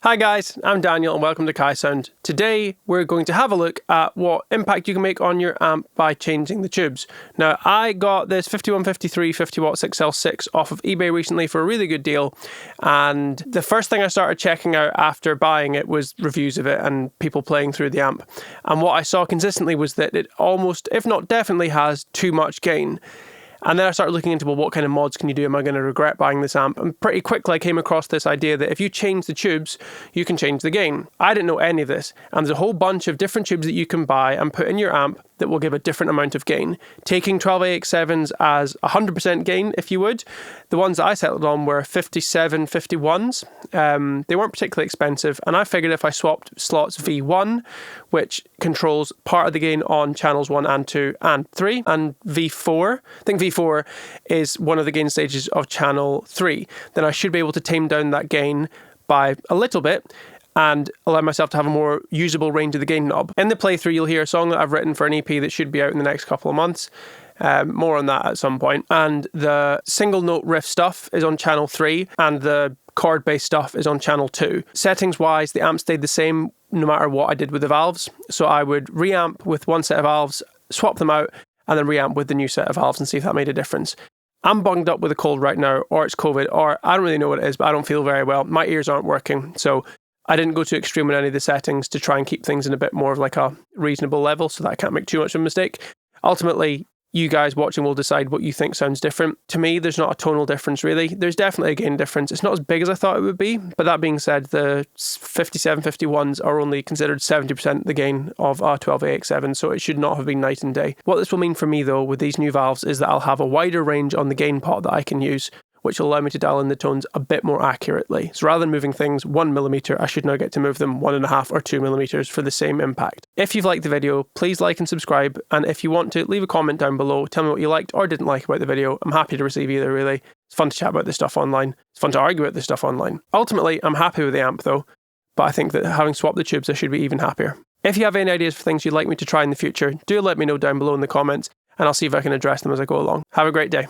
Hi guys, I'm Daniel and welcome to Kai Sound. Today we're going to have a look at what impact you can make on your amp by changing the tubes. Now I got this 5153 50 watt 6L6 off of eBay recently for a really good deal, and the first thing I started checking out after buying it was reviews of it and people playing through the amp. And what I saw consistently was that it almost, if not definitely, has too much gain. And then I started looking into, well, what kind of mods can you do? Am I going to regret buying this amp? And pretty quickly I came across this idea that if you change the tubes, you can change the gain. I didn't know any of this. And there's a whole bunch of different tubes that you can buy and put in your amp that will give a different amount of gain. Taking 12AX7s as 100% gain, if you would. The ones that I settled on were 5751s. They weren't particularly expensive. And I figured if I swapped slots V1, which controls part of the gain on channels 1 and 2 and 3, and V4, I think V4 is one of the gain stages of channel 3, then I should be able to tame down that gain by a little bit and allow myself to have a more usable range of the gain knob. In the playthrough, you'll hear a song that I've written for an EP that should be out in the next couple of months. More on that at some point. And the single note riff stuff is on channel 3 and the chord-based stuff is on channel 2. Settings-wise, the amp stayed the same no matter what I did with the valves. So I would reamp with one set of valves, swap them out, and then reamp with the new set of valves and see if that made a difference. I'm bunged up with a cold right now, or it's COVID, or I don't really know what it is, but I don't feel very well. My ears aren't working, so I didn't go too extreme in any of the settings to try and keep things in a bit more of like a reasonable level so that I can't make too much of a mistake. Ultimately, you guys watching will decide what you think sounds different. To me, there's not a tonal difference really. There's definitely a gain difference. It's not as big as I thought it would be, but that being said, the 5751s are only considered 70% the gain of a 12AX7, so it should not have been night and day. What this will mean for me though with these new valves is that I'll have a wider range on the gain pot that I can use, which will allow me to dial in the tones a bit more accurately. So rather than moving things 1mm, I should now get to move them 1.5 or 2mm for the same impact. If you've liked the video, please like and subscribe, and if you want to, leave a comment down below, tell me what you liked or didn't like about the video. I'm happy to receive either really. It's fun to chat about this stuff online. It's fun to argue about this stuff online. Ultimately, I'm happy with the amp though, but I think that having swapped the tubes, I should be even happier. If you have any ideas for things you'd like me to try in the future, do let me know down below in the comments, and I'll see if I can address them as I go along. Have a great day.